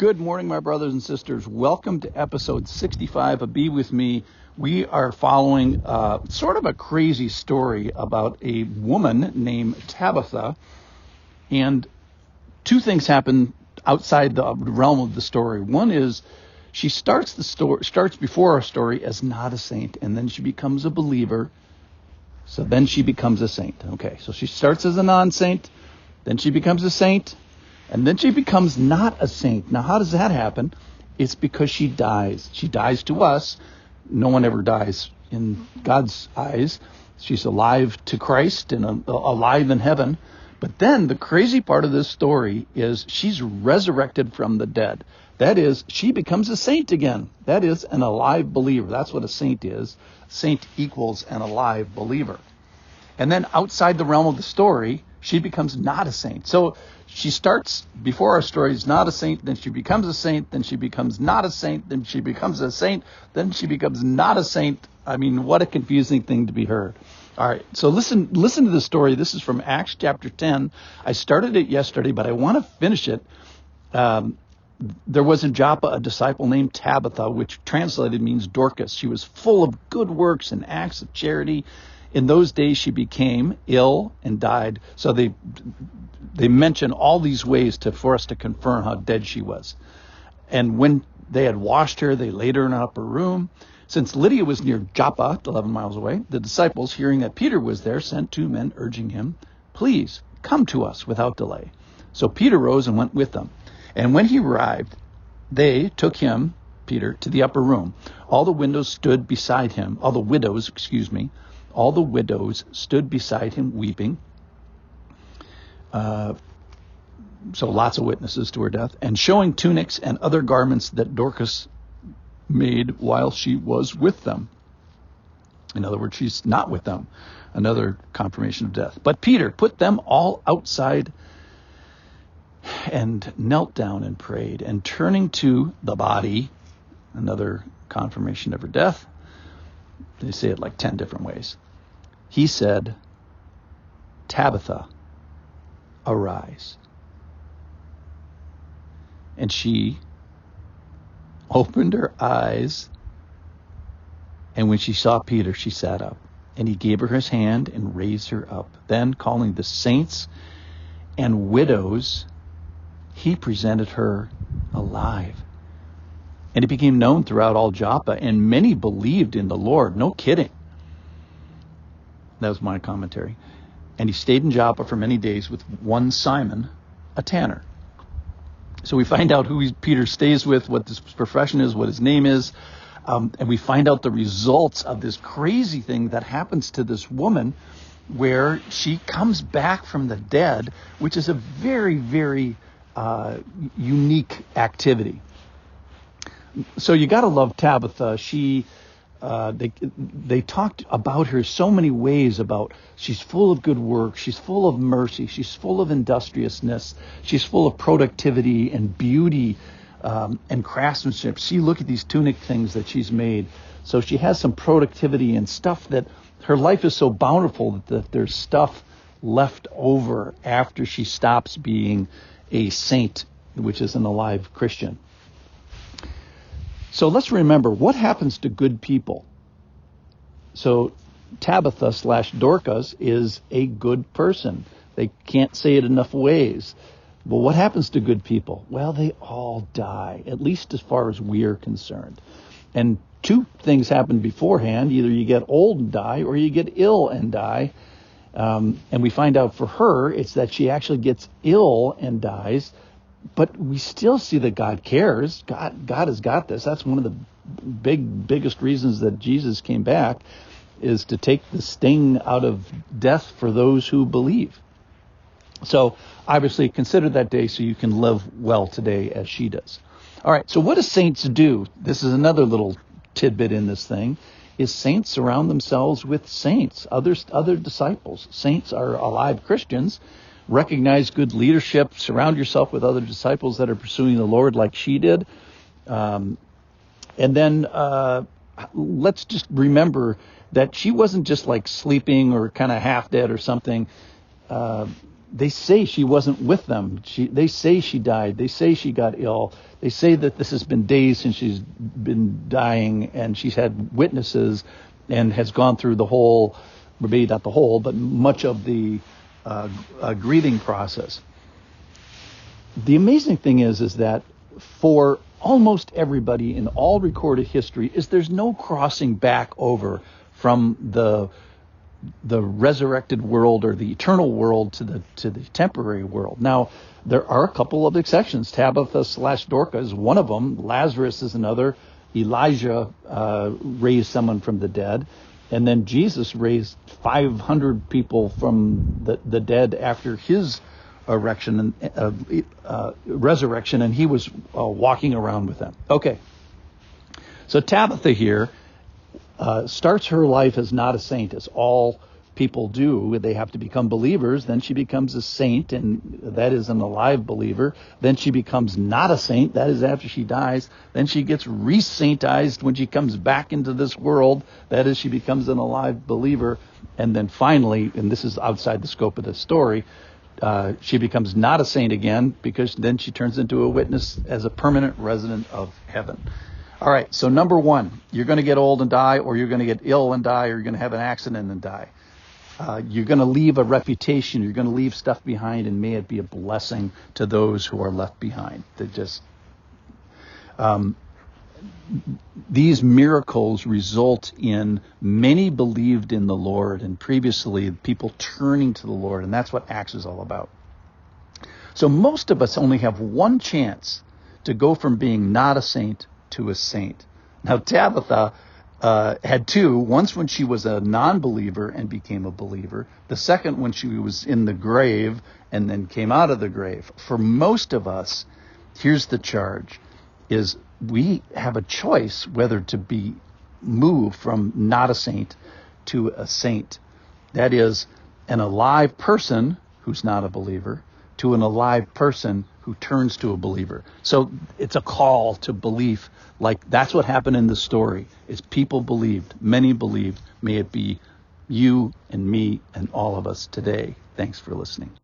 Good morning, my brothers and sisters. Welcome to episode 65 of Be With Me. We are following sort of a crazy story about a woman named Tabitha. And two things happen outside the realm of the story. One is she starts before our story as not a saint, and then she becomes a believer. So then she becomes a saint. Okay, so she starts as a non-saint, then she becomes a saint, and then she becomes not a saint. Now, how does that happen? It's because she dies. She dies to us. No one ever dies in God's eyes. She's alive to Christ and alive in heaven. But then the crazy part of this story is she's resurrected from the dead. That is, she becomes a saint again. That is, an alive believer. That's what a saint is. Saint equals an alive believer. And then outside the realm of the story, she becomes not a saint. So she starts before our story is not a saint, then she becomes a saint, then she becomes not a saint, then she becomes a saint, then she becomes not a saint. I mean, what a confusing thing to be heard. All right, so listen to the story. This is from Acts chapter 10. I started it yesterday, but I want to finish it. There was in Joppa a disciple named Tabitha, which translated means Dorcas. She was full of good works and acts of charity. In those days, she became ill and died. So they mention all these ways for us to confirm how dead she was. And when they had washed her, they laid her in an upper room. Since Lydia was near Joppa, 11 miles away, the disciples, hearing that Peter was there, sent two men urging him, "Please come to us without delay." So Peter rose and went with them. And when he arrived, they took him, Peter, to the upper room. All the widows stood beside him weeping. So lots of witnesses to her death, and showing tunics and other garments that Dorcas made while she was with them. In other words, she's not with them. Another confirmation of death. But Peter put them all outside and knelt down and prayed. And turning to the body, another confirmation of her death, they say it like 10 different ways. He said, "Tabitha, arise." And she opened her eyes, and when she saw Peter, she sat up. And he gave her his hand and raised her up. Then, calling the saints and widows, he presented her alive. And it became known throughout all Joppa, and many believed in the Lord. No kidding. That was my commentary. And he stayed in Joppa for many days with one Simon, a tanner. So we find out who Peter stays with, what his profession is, what his name is, and we find out the results of this crazy thing that happens to this woman where she comes back from the dead, which is a very, very unique activity. So you got to love Tabitha. They talked about her so many ways about she's full of good work, she's full of mercy, she's full of industriousness, she's full of productivity and beauty and craftsmanship. See, look at these tunic things that she's made. So she has some productivity and stuff that her life is so bountiful that there's stuff left over after she stops being a saint, which is an alive Christian. So let's remember, what happens to good people? So Tabitha / Dorcas is a good person. They can't say it enough ways. Well, what happens to good people? Well, they all die, at least as far as we're concerned. And two things happen beforehand. Either you get old and die, or you get ill and die. And we find out for her, it's that she actually gets ill and dies. But we still see that God cares. God has got this. That's one of the biggest reasons that Jesus came back, is to take the sting out of death for those who believe. So obviously consider that day so you can live well today as she does. All right, so what do saints do? This is another little tidbit in this thing, is saints surround themselves with saints, other disciples. Saints are alive Christians. Recognize good leadership. Surround yourself with other disciples that are pursuing the Lord like she did. And then let's just remember that she wasn't just like sleeping or kind of half dead or something. they say she wasn't with them. They say she died. They say she got ill. They say that this has been days since she's been dying, and she's had witnesses and has gone through the whole, maybe not the whole, but much of the grieving process. The amazing thing is that for almost everybody in all recorded history there's no crossing back over from the resurrected world or the eternal world to the temporary world. Now, there are a couple of exceptions. Tabitha / Dorcas is one of them. Lazarus is another. Elijah raised someone from the dead. And then Jesus raised 500 people from the dead after his resurrection, and he was walking around with them. Okay. So Tabitha here starts her life as not a saint, as all people do. They have to become believers. Then she becomes a saint, and that is an alive believer. Then she becomes not a saint. That is after she dies. Then she gets re-saintized when she comes back into this world. That is, she becomes an alive believer. And then finally, and this is outside the scope of the story, she becomes not a saint again, because then she turns into a witness as a permanent resident of heaven. All right, so number one, you're going to get old and die, or you're going to get ill and die, or you're going to have an accident and die. You're going to leave a reputation. You're going to leave stuff behind, and may it be a blessing to those who are left behind. These miracles result in many believed in the Lord, and previously people turning to the Lord, and that's what Acts is all about. So most of us only have one chance to go from being not a saint to a saint. Now, Tabitha had two. Once when she was a non-believer and became a believer. The second when she was in the grave and then came out of the grave. For most of us, here's the charge, is we have a choice whether to be moved from not a saint to a saint. That is, an alive person who's not a believer to an alive person who turns to a believer. So it's a call to belief. Like, that's what happened in the story, is people believed, many believed. May it be you and me and all of us today. Thanks for listening.